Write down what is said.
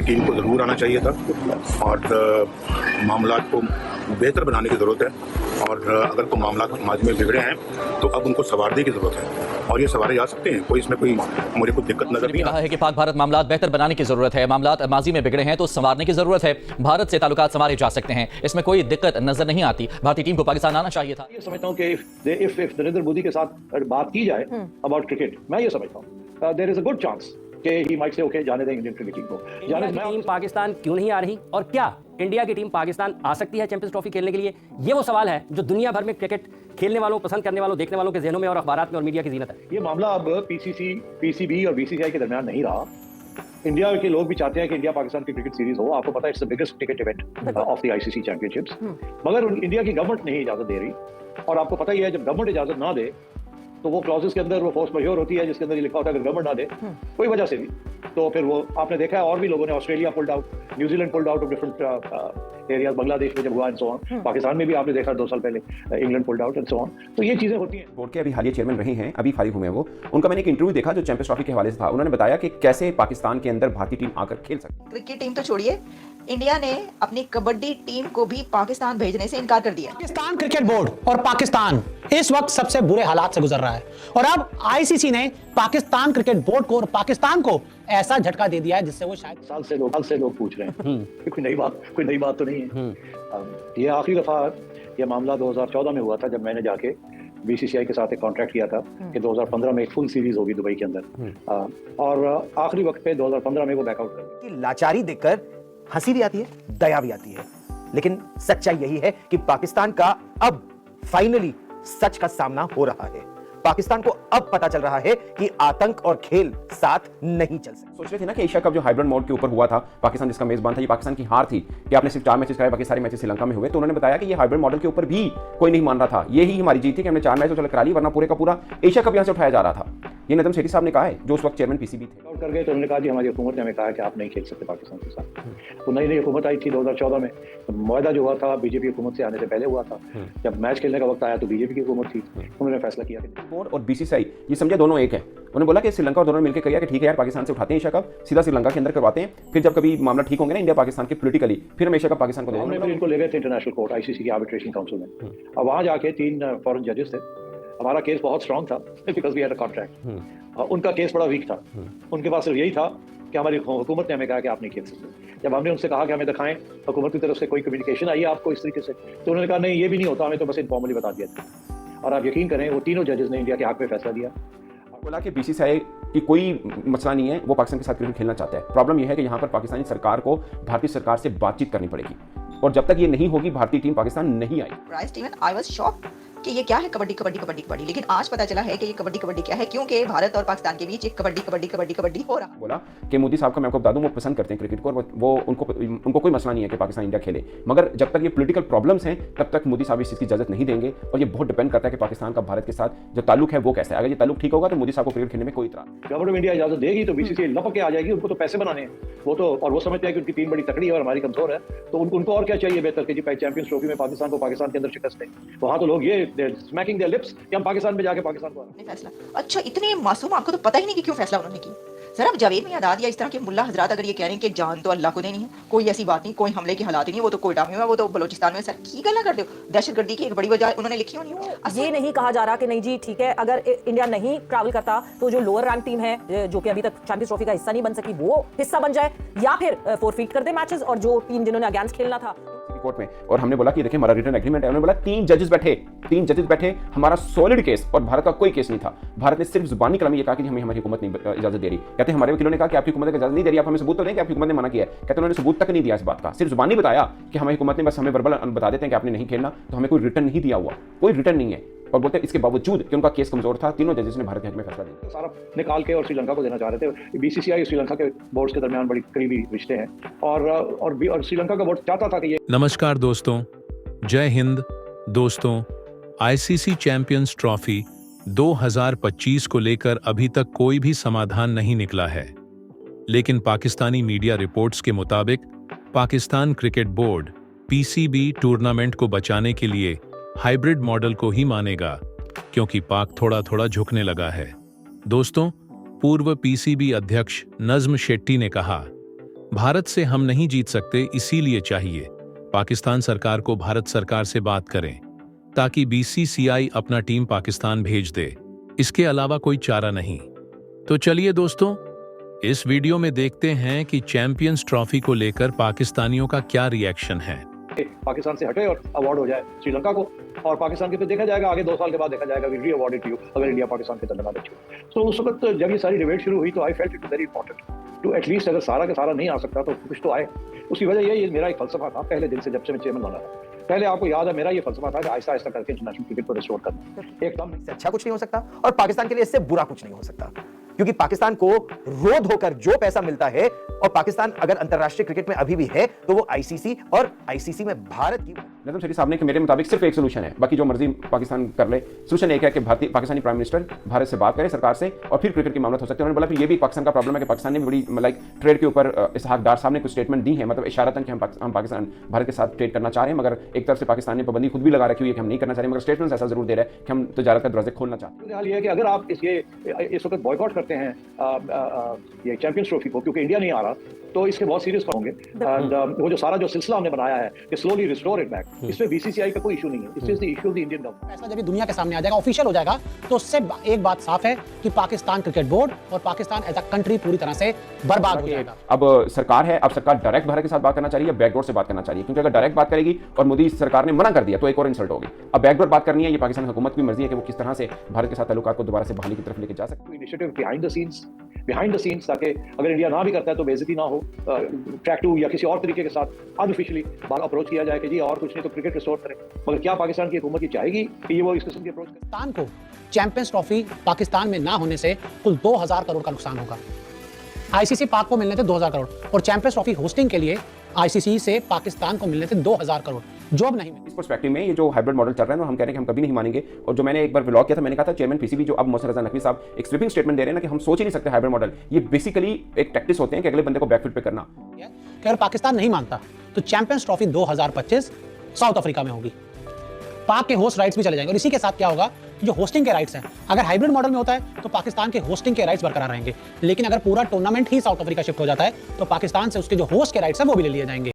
Team को ज़रूर आना चाहिए था और मामला को बेहतर बनाने की ज़रूरत है और अगर कोई मामला समाज में बिगड़े हैं तो अब उनको संवारने की ज़रूरत है और ये संवारे जा सकते हैं। कोई इसमें कोई मुझे कोई दिक्कत नजर नहीं कहा है कि पाक भारत मामला बेहतर बनाने की जरूरत है, मामला माजी में बिगड़े हैं तो संवारने की जरूरत है, भारत से ताल्लुकात संवारे जा सकते हैं, इसमें कोई दिक्कत नजर नहीं आती। भारतीय टीम को पाकिस्तान आना चाहिए था। ये समझता हूँ कि इफ नरेंद्र मोदी के साथ बात की जाए अबाउट क्रिकेट, मैं ये समझता हूँ there is a good chance कि ही माइट से ओके जाने दें इंडियन क्रिकेट टीम को। इंडिया की टीम पाकिस्तान क्यों नहीं आ रही और क्या इंडिया की टीम पाकिस्तान आ सकती है चैंपियंस ट्रॉफी खेलने के लिए? ये वो सवाल है जो दुनिया भर में क्रिकेट खेलने वालों, पसंद करने वालों, देखने वालों के ज़हनों में और अखबारात में और मीडिया की जीनत है। ये मामला अब पीसीसी, पीसीबी और बीसीसीआई के दरमियान नहीं रहा। इंडिया के लोग भी चाहते हैं कि इंडिया पाकिस्तान की क्रिकेट सीरीज हो। आपको पता है it's the biggest cricket event of the ICC championships, मगर इंडिया की गवर्नमेंट नहीं इजाजत दे रही। और आपको पता ही है जब गवर्नमेंट इजाजत ना दे तो वो क्लॉजेस के अंदर वो फोर्स मजोर होती है जिसके अंदर ये लिखा होता है अगर गवर्नमेंट ना दे कोई वजह से भी तो फिर वो आपने देखा है और भी लोगों ने Australia pulled out, New Zealand pulled out of different areas, Bangladesh में जब हुआ एंड सो ऑन, पाकिस्तान में भी आपने देखा 2 साल पहले England pulled out and so on. तो ये चीजें होती हैं। बोर्ड के अभी हालिया चेयरमैन रहे हैं, अभी फारिग हुए हैं वो। उनका मैंने एक इंटरव्यू देखा जो चैंपियंस ट्रॉफी के हवाले से था। उन्होंने बताया कि कैसे पाकिस्तान के अंदर भारतीय टीम आकर खेल सकती है। क्रिकेट टीम तो छोड़िए, इंडिया ने अपनी कबड्डी टीम को भी पाकिस्तान भेजने से इनकार कर दिया। पाकिस्तान क्रिकेट बोर्ड और पाकिस्तान इस वक्त सबसे बुरे हालात से गुजर रहा है और अब आईसीसी ने पाकिस्तान क्रिकेट बोर्ड को और पाकिस्तान को ऐसा झटका दे दिया है जिससे वो शायद साल से लोग पूछ रहे हैं कि कोई नई बात तो नहीं है। ये आखिरी दफा ये मामला 2014 में हुआ था जब मैंने जाके बीसीसीआई के साथ एक कॉन्ट्रैक्ट किया था कि 2015 में एक फुल सीरीज होगी दुबई के अंदर और आखिरी वक्त पे 2015 में वो बैकआउट कर दिया। लाचारी देखकर हंसी भी आती है, दया भी आती है, लेकिन सच्चाई यही है कि पाकिस्तान का अब फाइनली सच का सामना हो रहा है। पाकिस्तान को अब पता चल रहा है कि आतंक और खेल साथ नहीं चल सकते। सोच रहे थे ना कि एशिया कप जो हाइब्रिड मोड के ऊपर हुआ था, पाकिस्तान जिसका मेजबान था, ये पाकिस्तान की हार थी कि आपने सिर्फ 4 मैचेस कराए, बाकी सारे मैचेस श्रीलंका में हुए। तो उन्होंने बताया कि ये हाइब्रिड मॉडल के ऊपर भी कोई नहीं मान रहा था। यही हमारी जीत थी कि हमने 4 मैच तो चल करा ली, वरना पूरे का पूरा एशिया कप यहाँ से उठाया जा रहा था। ये नदम सेठी साहब ने कहा है जो उस वक्त चेयरमैन पीसीबी थे। कर गए तो उन्होंने कहा जी हमारी हुकूमत ने हमें कहा कि आप नहीं खेल सकते पाकिस्तान के साथ। तो नई हुकूमत आई थी 2014 में, तो मुआहदा जो हुआ था बीजेपी हुकूमत से आने से पहले हुआ था। जब मैच खेलने का वक्त आया तो बीजेपी की हुकूमत थी, उन्होंने फैसला किया कि बोर्ड और बीसीसीआई ये समझे दोनों एक है। उन्होंने बोला कि श्रीलंका और दोनों मिलकर कहिए कि ठीक है यार, पाकिस्तान से उठाते हैं एशिया कप, सीधा श्रीलंका के अंदर करवाते हैं, फिर जब कभी मामला ठीक होंगे ना इंडिया पाकिस्तान के पॉलिटिकली, फिर हम एशिया कप पाकिस्तान को देंगे। हमने फिर इनको ले गए थे इंटरनेशनल कोर्ट, आईसीसी की आर्बिट्रेशन काउंसिल में। अब वहां जाके 3 फॉरेन जजेस थे। हमारा केस बहुत स्ट्रांग था because we had a contract. उनका केस बड़ा वीक था। उनके पास सिर्फ यही था कि हमारी हुकूमत ने हमें कहा कि आप नहीं खेल सकते। जब हमने उनसे कहा कि हमें दिखाएं हुकूमत की तरफ से कोई कम्युनिकेशन आई है आपको इस तरीके से, तो उन्होंने कहा नहीं ये भी नहीं होता, हमें तो बस इनफॉर्मली बता दिया था। और आप यकीन करें वो तीनों जजेस ने इंडिया के हक में फैसला दिया। बोला कि बीसीसीआई की कोई मसला नहीं है, वो पाकिस्तान के साथ क्रिकेट खेलना चाहता है। प्रॉब्लम यह है कि यहाँ पर पाकिस्तानी सरकार को भारतीय सरकार से बातचीत करनी पड़ेगी और जब तक ये नहीं होगी भारतीय टीम पाकिस्तान नहीं आएगी। आई वाज शॉक्ड कि ये क्या है कबड्डी कबड्डी कबड्डी कबड्डी, लेकिन आज पता चला है कि ये कबड्डी कबड्डी क्या है, क्योंकि भारत और पाकिस्तान के बीच एक कबड्डी कबड्डी कबड्डी कबड्डी हो रहा है। बोला कि मोदी साहब का मैं आपको बता दूं वो पसंद करते हैं क्रिकेट को और वो उनको कोई मसला नहीं है कि पाकिस्तान इंडिया खेले, मगर जब तक ये पॉलिटिकल प्रॉब्लम्स हैं तब तक मोदी साहब इस चीज़ की इजाजत नहीं देंगे। और ये बहुत डिपेंड करता है कि पाकिस्तान का भारत के साथ जो ताल्लुक है वो कैसा है। अगर ये ताल्लुक ठीक होगा तो मोदी साहब को क्रिकेट खेलने में कोई इतराज। गवर्नमेंट ऑफ इंडिया इजाजत देगी तो बीसीसीआई लपक के आ जाएगी। उनको तो पैसे बनाने हैं वो तो, और वो समझते हैं कि उनकी टीम बड़ी तकड़ी है और हमारी कमजोर है, तो उनको और क्या चाहिए बेहतर कि जी चैंपियंस ट्रॉफी में पाकिस्तान को पाकिस्तान के अंदर शिकस्त दें। वहां तो लोग ये स्मैकिंग देयर लिप्स कि हम पाकिस्तान में जाके पाकिस्तान को फैसला। अच्छा इतने मासूम, आपको तो पता ही नहीं कि क्यों फैसला उन्होंने किया। सर अब जावेद मियां दाद या इस तरह के मुल्ला हजरात अगर ये कह रहे हैं कि जान तो अल्लाह को देनी है, कोई ऐसी बात नहीं, कोई हमले की हालात नहीं, वो तो कोयटा में हुआ, वो तो बलोचिस्तान में, सर की गल्ला कर दो। दहशतगर्दी की एक बड़ी वजह उन्होंने लिखी होनी है। ये नहीं कहा जा रहा कि नहीं जी ठीक है, अगर इंडिया नहीं ट्रैवल करता तो जो लोअर रैंक टीम है जो कि अभी तक चैंपियंस ट्रॉफी का हिस्सा नहीं बन सकी वो हिस्सा बन जाए, या फिर फोरफीट कर दे मैचेस और जो टीम जिन्होंने अगेंस्ट खेलना था कोर्ट में। और हमने बोला कि देखिए हमारा रिटर्न एग्रीमेंट है। उन्होंने बोला 3 जजेस बैठे, हमारा सॉलिड केस और भारत का कोई केस नहीं था। भारत ने सिर्फ जुबानी कलम ये कहा कि हमें हमारी हुकूमत नहीं इजाजत दे रही। कहते हमारे वकीलों ने कहा कि आपकी हुकूमत इजाजत नहीं दे रही, आप हमें सबूत तो दें कि आपकी हुकूमत ने मना किया है। कहते उन्होंने सबूत तक नहीं दिया इस बात का, सिर्फ जुबानी बताया कि हमारी हुकूमत ने बस हमें वर्बल बता देते हैं कि आपने नहीं खेलना, तो हमें कोई रिटर्न नहीं दिया हुआ, कोई रिटर्न नहीं है। और बोलते हैं इसके बावजूद कि उनका केस कमजोर था, तीनों जजेस ने भारत के हक में फैसला दिया। सारा निकाल के और श्रीलंका को देना चाह रहे थे। बीसीसीआई श्रीलंका के बोर्ड्स के दरमियान बड़ी करीबी रिश्ते हैं और श्रीलंका का बोर्ड चाहता था कि ये। नमस्कार दोस्तों, जय हिंद दोस्तों। आईसीसी चैंपियंस ट्रॉफी 2025 को लेकर अभी तक कोई भी समाधान नहीं निकला है, लेकिन पाकिस्तानी मीडिया रिपोर्ट्स के मुताबिक Pakistan cricket board PCB tournament को बचाने के लिए हाइब्रिड मॉडल को ही मानेगा, क्योंकि पाक थोड़ा थोड़ा झुकने लगा है। दोस्तों, पूर्व पीसीबी अध्यक्ष नज्म शेट्टी ने कहा भारत से हम नहीं जीत सकते, इसीलिए चाहिए पाकिस्तान सरकार को भारत सरकार से बात करें ताकि बीसीसीआई अपना टीम पाकिस्तान भेज दे। इसके अलावा कोई चारा नहीं। तो चलिए दोस्तों, इस वीडियो में देखते हैं कि चैंपियंस ट्रॉफी को लेकर पाकिस्तानियों का क्या रिएक्शन है। पाकिस्तान से हटे और अवार्ड हो जाए श्रीलंका को, और पाकिस्तान के फिर देखा जाएगा आगे 2 साल के बाद देखा जाएगा वी अवार्डेड टू यू अगर इंडिया पाकिस्तान के दरमियान अच्छी। तो उस वक्त जब ये सारी डिबेट शुरू हुई तो I felt it very important to at least, अगर सारा का सारा नहीं आ सकता तो कुछ तो आए। उसकी वजह ये मेरा एक फलसफा था पहले दिन से, जब से मैं चेयरमैन बना था। पहले आपको याद है मेरा ये फलसफा था कि आहिस्ता आहिस्ता करके इंटरनेशनल क्रिकेट को रिस्टोर करना। एकदम इससे अच्छा कुछ नहीं हो सकता और पाकिस्तान के लिए इससे बुरा कुछ नहीं हो सकता, क्योंकि पाकिस्तान को रोध होकर जो पैसा मिलता है, और पाकिस्तान अगर अंतरराष्ट्रीय क्रिकेट में अभी भी है तो वो आईसीसी और आईसीसी में भारत की। नजम शरीफ साहब ने कि मेरे मुताबिक सिर्फ एक सोल्यूशन है, बाकी जो मर्जी पाकिस्तान कर ले। सोल्यूशन एक है कि पाकिस्तानी प्राइम मिनिस्टर भारत से बात करे, सरकार से, और फिर क्रिकेट की मामला हो सकते हैं। उन्होंने बोला फिर ये भी पाकिस्तान का प्रॉब्लम है कि पाकिस्तान ने बड़ी लाइक ट्रेड के ऊपर इसहाक डार साहब ने कुछ स्टेटमेंट दी है, मतलब इशारतन कि हम पाकिस्तान भारत के साथ ट्रेड करना चाह रहे हैं, मगर एक तरफ से पाकिस्तान ने पाबंदी खुद भी लगा रखी हुई है कि हम नहीं करना चाह रहे, मगर स्टेटमेंट ऐसा जरूर दे रहा है कि हम तजारत का दरवाजे खोलना चाहते हैं। हाल ये है कि अगर आप इस वक्त बॉयकॉट करते हैं ये चैंपियंस ट्रॉफी को क्योंकि इंडिया नहीं आ रहा, तो इसके बहुत सीरियस होंगे। वो जो सारा जो सिलसिला हमने बनाया है कि स्लोली रिस्टोर इट बैक, इसमें बीसीसीआई का कोई इशू नहीं है। इस is the issue of the Indian government. फैसला जब दुनिया के सामने आ जाएगा, ऑफिशियल हो जाएगा, तो उससे एक बात साफ है कि पाकिस्तान क्रिकेट बोर्ड और पाकिस्तान एज अ कंट्री पूरी तरह से बर्बाद हो जाएगा। अब सरकार है, अब सरकार डायरेक्ट भारत के साथ बात करना चाहिए या बैकडोर से बात करना चाहिए, क्योंकि अगर डायरेक्ट बात करेगी और मोदी सरकार ने मना कर दिया तो एक और इंसल्ट होगी। अब बैकडोर बात करनी है, ये पाकिस्तान हुकूमत की मर्जी है कि वो किस तरह से भारत के साथ ताल्लुकात को दोबारा से बहाली की तरफ लेके जा सकते हैं। इनिशिएटिव बिहाइंड द सीन्स, ताकि अगर इंडिया ना भी करता है तो बेइज्जती ना हो, ट्रैक 2 या किसी और तरीके के साथ अनऑफिशियली अप्रोच किया जाए कि जी और कुछ नहीं तो क्रिकेट रिस्टोर करें। मगर क्या पाकिस्तान की हुकूमत की चाहेगी कि ये वो इस किस्म की अप्रोच करे? पाकिस्तान को चैंपियंस ट्रॉफी पाकिस्तान में ना होने से कुल 2000 करोड़ का नुकसान होगा। आईसीसी पाक को मिलने थे 2000 करोड़ और चैंपियंस ट्रॉफी होस्टिंग के लिए आईसीसी से पाकिस्तान को मिलने थे 2000 करोड़, जो अब नहीं मिले। इस पर्सपेक्टिव में ये जो हाइब्रिड मॉडल चल रहा है ना, हम कह रहे हैं कि हम कभी नहीं मानेंगे। और जो मैंने एक बार व्लॉग किया था, मैंने कहा था चेयरमैन पीसीबी जो अब मोहसिन रजा नकवी साहब एक स्वीपिंग स्टेटमेंट दे रहे हैं ना कि हम सोच ही नहीं सकते हाइब्रिड मॉडल। ये बेसिकली एक टैक्टिस होते हैं कि अगले बंदे को बैकफुट पे करना। अगर पाकिस्तान नहीं मानता तो चैंपियंस ट्रॉफी 2025 साउथ अफ्रीका में होगी। पाक के होस्ट राइट्स भी चले जाएंगे और इसी के साथ क्या होगा, जो होस्टिंग के राइट्स हैं, अगर हाइब्रिड मॉडल में होता है तो पाकिस्तान के होस्टिंग के राइट्स बरकरार रहेंगे, लेकिन अगर पूरा टूर्नामेंट ही साउथ अफ्रीका शिफ्ट हो जाता है तो पाकिस्तान से उसके जो होस्ट के राइट्स हैं वो भी ले लिए जाएंगे।